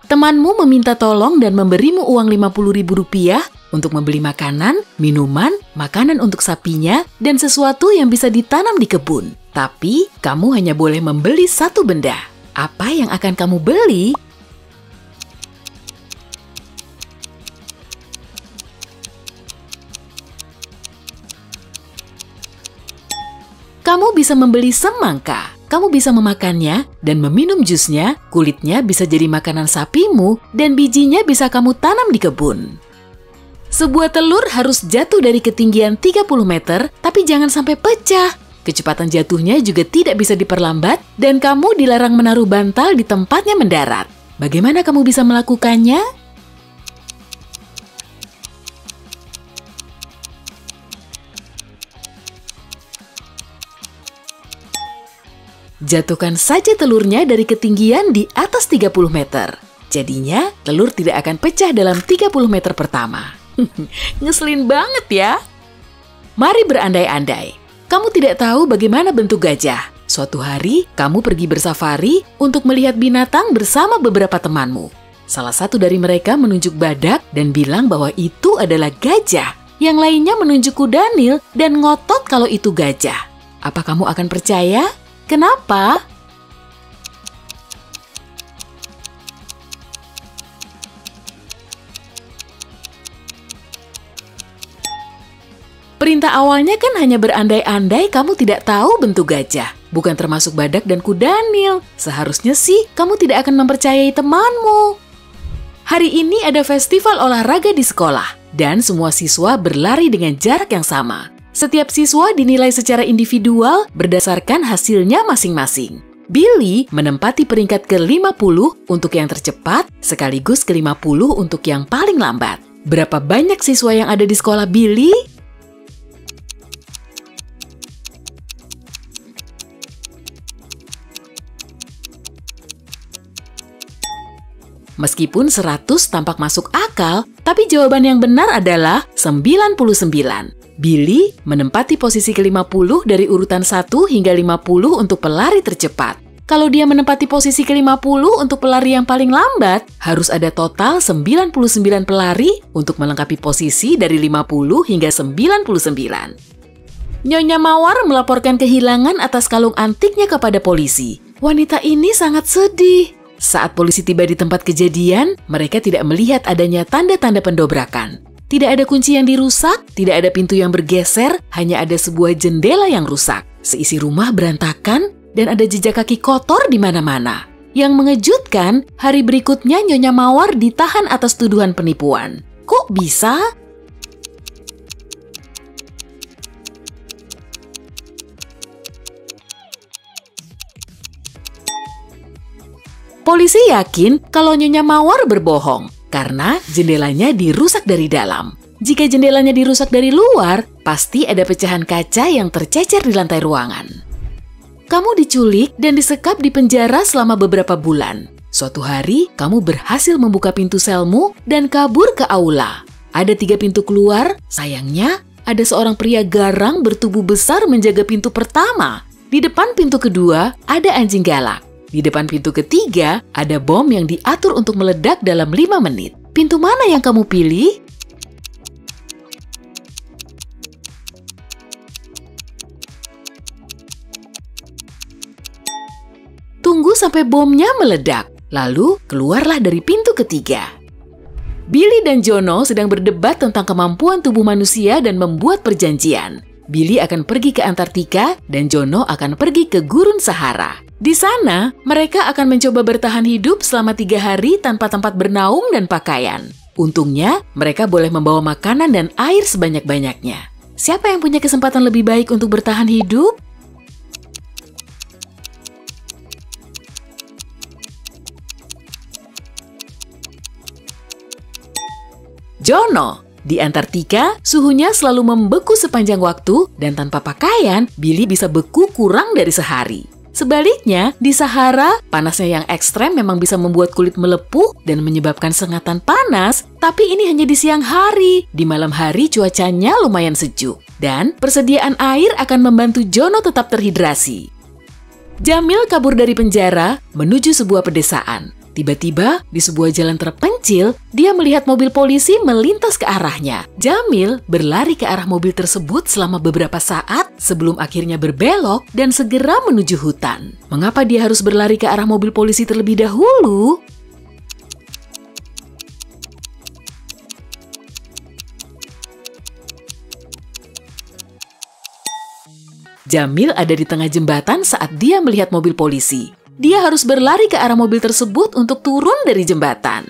Temanmu meminta tolong dan memberimu uang Rp50.000 untuk membeli makanan, minuman, makanan untuk sapinya, dan sesuatu yang bisa ditanam di kebun. Tapi, kamu hanya boleh membeli satu benda. Apa yang akan kamu beli? Kamu bisa membeli semangka. Kamu bisa memakannya dan meminum jusnya, kulitnya bisa jadi makanan sapimu, dan bijinya bisa kamu tanam di kebun. Sebuah telur harus jatuh dari ketinggian 30 meter, tapi jangan sampai pecah. Kecepatan jatuhnya juga tidak bisa diperlambat, dan kamu dilarang menaruh bantal di tempatnya mendarat. Bagaimana kamu bisa melakukannya? Jatuhkan saja telurnya dari ketinggian di atas 30 meter. Jadinya, telur tidak akan pecah dalam 30 meter pertama. Ngeselin banget ya. Mari berandai-andai. Kamu tidak tahu bagaimana bentuk gajah. Suatu hari, kamu pergi bersafari untuk melihat binatang bersama beberapa temanmu. Salah satu dari mereka menunjuk badak dan bilang bahwa itu adalah gajah. Yang lainnya menunjuk kuda Nil dan ngotot kalau itu gajah. Apa kamu akan percaya? Kenapa? Perintah awalnya kan hanya berandai-andai kamu tidak tahu bentuk gajah, bukan termasuk badak dan kuda Nil. Seharusnya sih kamu tidak akan mempercayai temanmu. Hari ini ada festival olahraga di sekolah, dan semua siswa berlari dengan jarak yang sama. Setiap siswa dinilai secara individual berdasarkan hasilnya masing-masing. Billy menempati peringkat ke-50 untuk yang tercepat, sekaligus ke-50 untuk yang paling lambat. Berapa banyak siswa yang ada di sekolah Billy? Meskipun 100 tampak masuk akal, tapi jawaban yang benar adalah 99. Billy menempati posisi ke-50 dari urutan 1 hingga 50 untuk pelari tercepat. Kalau dia menempati posisi ke-50 untuk pelari yang paling lambat, harus ada total 99 pelari untuk melengkapi posisi dari 50 hingga 99. Nyonya Mawar melaporkan kehilangan atas kalung antiknya kepada polisi. Wanita ini sangat sedih. Saat polisi tiba di tempat kejadian, mereka tidak melihat adanya tanda-tanda pendobrakan. Tidak ada kunci yang dirusak, tidak ada pintu yang bergeser, hanya ada sebuah jendela yang rusak. Seisi rumah berantakan, dan ada jejak kaki kotor di mana-mana. Yang mengejutkan, hari berikutnya Nyonya Mawar ditahan atas tuduhan penipuan. Kok bisa? Polisi yakin kalau Nyonya Mawar berbohong karena jendelanya dirusak dari dalam. Jika jendelanya dirusak dari luar, pasti ada pecahan kaca yang tercecer di lantai ruangan. Kamu diculik dan disekap di penjara selama beberapa bulan. Suatu hari, kamu berhasil membuka pintu selmu dan kabur ke aula. Ada 3 pintu keluar, sayangnya ada seorang pria garang bertubuh besar menjaga pintu pertama. Di depan pintu kedua, ada anjing galak. Di depan pintu ketiga, ada bom yang diatur untuk meledak dalam 5 menit. Pintu mana yang kamu pilih? Tunggu sampai bomnya meledak, lalu keluarlah dari pintu ketiga. Billy dan Jono sedang berdebat tentang kemampuan tubuh manusia dan membuat perjanjian. Billy akan pergi ke Antartika dan Jono akan pergi ke Gurun Sahara. Di sana, mereka akan mencoba bertahan hidup selama 3 hari tanpa tempat bernaung dan pakaian. Untungnya, mereka boleh membawa makanan dan air sebanyak-banyaknya. Siapa yang punya kesempatan lebih baik untuk bertahan hidup? Jono. Di Antartika, suhunya selalu membeku sepanjang waktu dan tanpa pakaian, Billy bisa beku kurang dari sehari. Sebaliknya, di Sahara, panasnya yang ekstrem memang bisa membuat kulit melepuh dan menyebabkan sengatan panas, tapi ini hanya di siang hari. Di malam hari cuacanya lumayan sejuk, dan persediaan air akan membantu Jono tetap terhidrasi. Jamil kabur dari penjara menuju sebuah pedesaan. Tiba-tiba, di sebuah jalan terpencil, dia melihat mobil polisi melintas ke arahnya. Jamil berlari ke arah mobil tersebut selama beberapa saat sebelum akhirnya berbelok dan segera menuju hutan. Mengapa dia harus berlari ke arah mobil polisi terlebih dahulu? Jamil ada di tengah jembatan saat dia melihat mobil polisi. Dia harus berlari ke arah mobil tersebut untuk turun dari jembatan.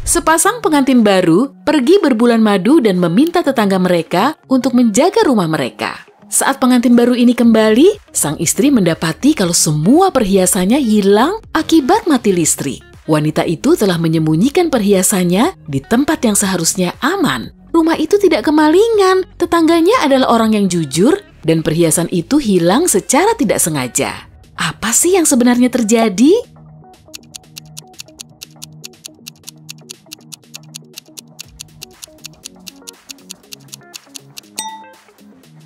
Sepasang pengantin baru pergi berbulan madu dan meminta tetangga mereka untuk menjaga rumah mereka. Saat pengantin baru ini kembali, sang istri mendapati kalau semua perhiasannya hilang akibat mati listrik. Wanita itu telah menyembunyikan perhiasannya di tempat yang seharusnya aman. Rumah itu tidak kemalingan, tetangganya adalah orang yang jujur, dan perhiasan itu hilang secara tidak sengaja. Apa sih yang sebenarnya terjadi?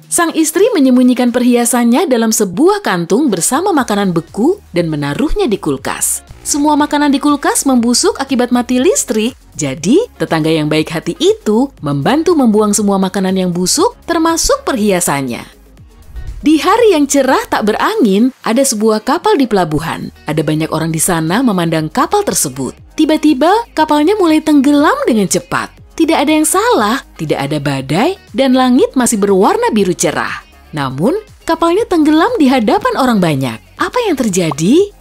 Sang istri menyembunyikan perhiasannya dalam sebuah kantung bersama makanan beku dan menaruhnya di kulkas. Semua makanan di kulkas membusuk akibat mati listrik, jadi tetangga yang baik hati itu membantu membuang semua makanan yang busuk termasuk perhiasannya. Di hari yang cerah tak berangin, ada sebuah kapal di pelabuhan. Ada banyak orang di sana memandang kapal tersebut. Tiba-tiba, kapalnya mulai tenggelam dengan cepat. Tidak ada yang salah, tidak ada badai, dan langit masih berwarna biru cerah. Namun, kapalnya tenggelam di hadapan orang banyak. Apa yang terjadi?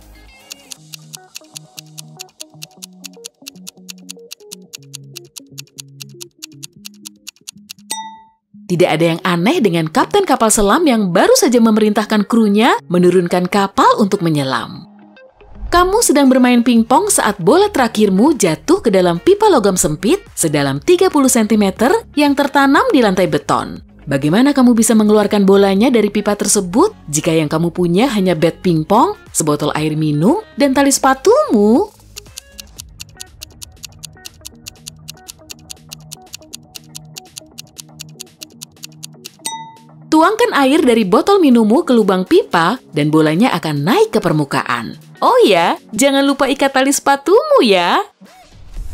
Tidak ada yang aneh dengan kapten kapal selam yang baru saja memerintahkan krunya menurunkan kapal untuk menyelam. Kamu sedang bermain pingpong saat bola terakhirmu jatuh ke dalam pipa logam sempit sedalam 30 cm yang tertanam di lantai beton. Bagaimana kamu bisa mengeluarkan bolanya dari pipa tersebut jika yang kamu punya hanya bat pingpong, sebotol air minum, dan tali sepatumu? Tuangkan air dari botol minummu ke lubang pipa dan bolanya akan naik ke permukaan. Oh ya, jangan lupa ikat tali sepatumu ya.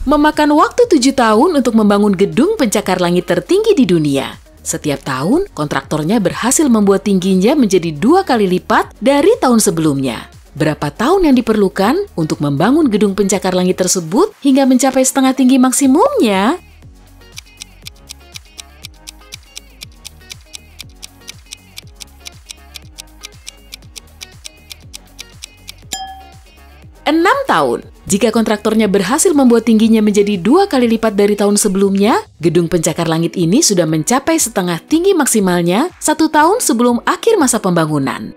Memakan waktu 7 tahun untuk membangun gedung pencakar langit tertinggi di dunia. Setiap tahun, kontraktornya berhasil membuat tingginya menjadi 2 kali lipat dari tahun sebelumnya. Berapa tahun yang diperlukan untuk membangun gedung pencakar langit tersebut hingga mencapai setengah tinggi maksimumnya? 6 tahun. Jika kontraktornya berhasil membuat tingginya menjadi 2 kali lipat dari tahun sebelumnya, gedung pencakar langit ini sudah mencapai setengah tinggi maksimalnya 1 tahun sebelum akhir masa pembangunan.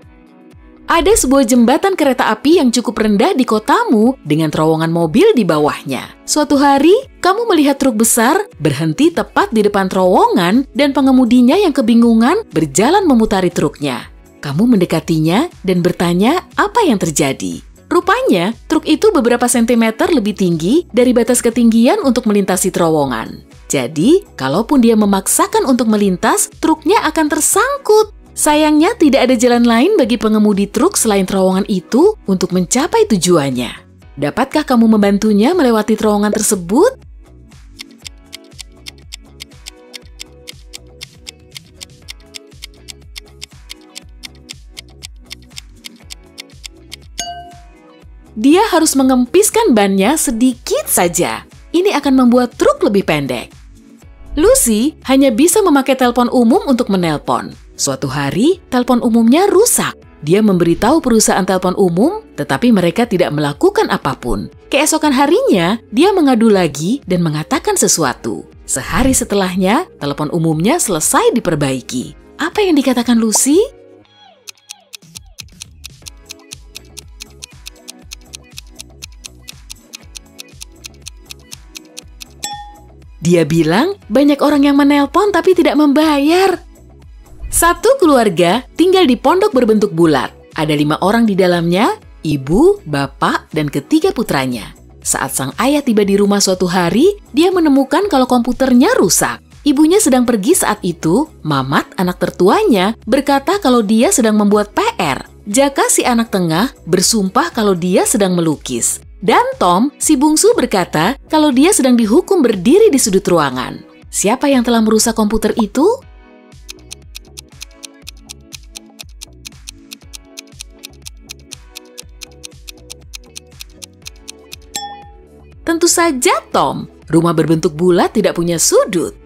Ada sebuah jembatan kereta api yang cukup rendah di kotamu dengan terowongan mobil di bawahnya. Suatu hari, kamu melihat truk besar berhenti tepat di depan terowongan dan pengemudinya yang kebingungan berjalan memutari truknya. Kamu mendekatinya dan bertanya apa yang terjadi. Rupanya, truk itu beberapa sentimeter lebih tinggi dari batas ketinggian untuk melintasi terowongan. Jadi, kalaupun dia memaksakan untuk melintas, truknya akan tersangkut. Sayangnya, tidak ada jalan lain bagi pengemudi truk selain terowongan itu untuk mencapai tujuannya. Dapatkah kamu membantunya melewati terowongan tersebut? Dia harus mengempiskan bannya sedikit saja. Ini akan membuat truk lebih pendek. Lucy hanya bisa memakai telepon umum untuk menelpon. Suatu hari, telepon umumnya rusak. Dia memberitahu perusahaan telepon umum, tetapi mereka tidak melakukan apapun. Keesokan harinya, dia mengadu lagi dan mengatakan sesuatu. Sehari setelahnya, telepon umumnya selesai diperbaiki. Apa yang dikatakan Lucy? Dia bilang, banyak orang yang menelpon tapi tidak membayar. Satu keluarga tinggal di pondok berbentuk bulat. Ada 5 orang di dalamnya, ibu, bapak, dan ketiga putranya. Saat sang ayah tiba di rumah suatu hari, dia menemukan kalau komputernya rusak. Ibunya sedang pergi saat itu, Mamat, anak tertuanya, berkata kalau dia sedang membuat PR. Jaka si anak tengah bersumpah kalau dia sedang melukis. Dan Tom, si bungsu berkata kalau dia sedang dihukum berdiri di sudut ruangan. Siapa yang telah merusak komputer itu? Tentu saja Tom. Rumah berbentuk bulat tidak punya sudut.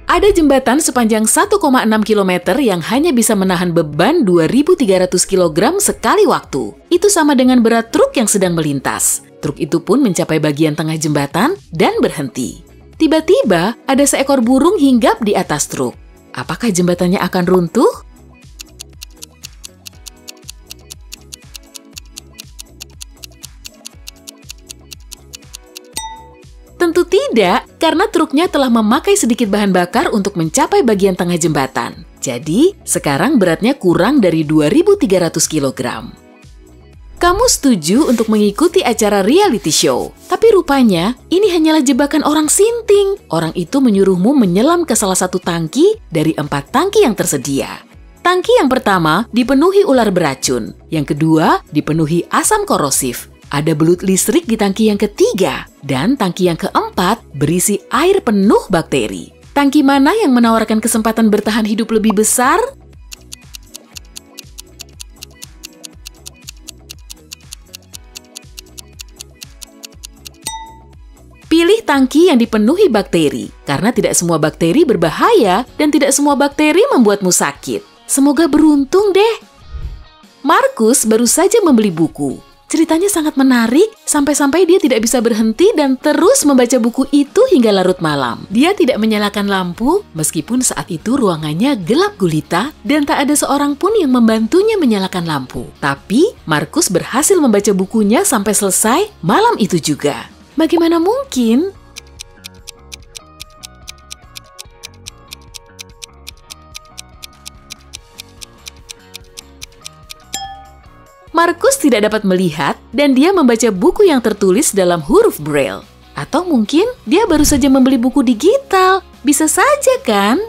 Ada jembatan sepanjang 1,6 km yang hanya bisa menahan beban 2.300 kg sekali waktu. Itu sama dengan berat truk yang sedang melintas. Truk itu pun mencapai bagian tengah jembatan dan berhenti. Tiba-tiba ada seekor burung hinggap di atas truk. Apakah jembatannya akan runtuh? Tentu tidak, karena truknya telah memakai sedikit bahan bakar untuk mencapai bagian tengah jembatan. Jadi, sekarang beratnya kurang dari 2.300 kg. Kamu setuju untuk mengikuti acara reality show, tapi rupanya ini hanyalah jebakan orang sinting. Orang itu menyuruhmu menyelam ke salah satu tangki dari 4 tangki yang tersedia. Tangki yang pertama dipenuhi ular beracun, yang kedua dipenuhi asam korosif. Ada belut listrik di tangki yang ketiga, dan tangki yang keempat berisi air penuh bakteri. Tangki mana yang menawarkan kesempatan bertahan hidup lebih besar? Pilih tangki yang dipenuhi bakteri, karena tidak semua bakteri berbahaya dan tidak semua bakteri membuatmu sakit. Semoga beruntung deh. Markus baru saja membeli buku. Ceritanya sangat menarik, sampai-sampai dia tidak bisa berhenti dan terus membaca buku itu hingga larut malam. Dia tidak menyalakan lampu, meskipun saat itu ruangannya gelap gulita dan tak ada seorang pun yang membantunya menyalakan lampu. Tapi, Markus berhasil membaca bukunya sampai selesai malam itu juga. Bagaimana mungkin? Markus tidak dapat melihat dan dia membaca buku yang tertulis dalam huruf Braille. Atau mungkin dia baru saja membeli buku digital. Bisa saja kan?